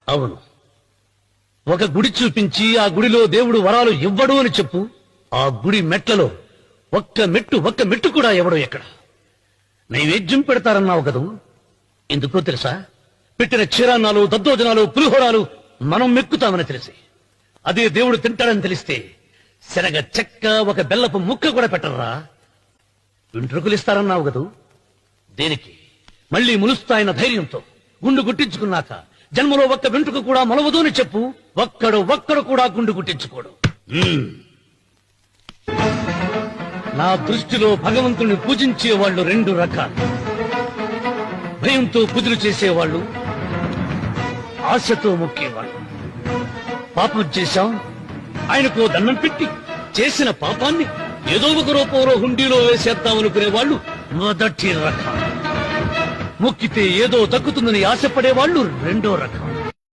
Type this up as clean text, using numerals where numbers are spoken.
అవును, ఒక గుడి చూపించి ఆ గుడిలో దేవుడు వరాలు ఇవ్వడు అని చెప్పు. ఆ గుడి మెట్లలో ఒక్క మెట్టు కూడా ఎవడో ఎక్కడ. నైవేద్యం పెడతారన్నావు కదూ, ఎందుకో తెలుసా? పెట్టిన క్షీరాన్నాలు, దద్దోజనాలు, పులిహోరాలు మనం మెక్కుతామని తెలిసి, అదే దేవుడు తింటాడని తెలిస్తే శనగ చెక్క, ఒక బెల్లపు ముక్క కూడా పెట్టరా. వెంట్రుకలిస్తారన్నావు కదూ, దేనికి? మళ్ళీ ములుస్తాయన్న ధైర్యంతో గుండు గుట్టించుకున్నాక జన్మలో ఒక్క వెంట్రుక కూడా మొలవదు అని చెప్పు. ఒక్కడు కూడా గుండు గుట్టించుకోడు. నా దృష్టిలో భగవంతుని పూజించే వాళ్ళు రెండు రకాలు. భయంతో పూజలు చేసేవాళ్ళు, ఆశతో మొక్కేవాళ్ళు. పాపం చేశాం, ఆయనకు దండం పెట్టి చేసిన పాపాన్ని ఏదో ఒక రూపంలో హుండీలో వేసేద్దామనుకునే వాళ్ళు మొదటి రకం. మొక్కితే ఏదో దక్కుతుందని ఆశపడేవాళ్ళు రెండో రకం.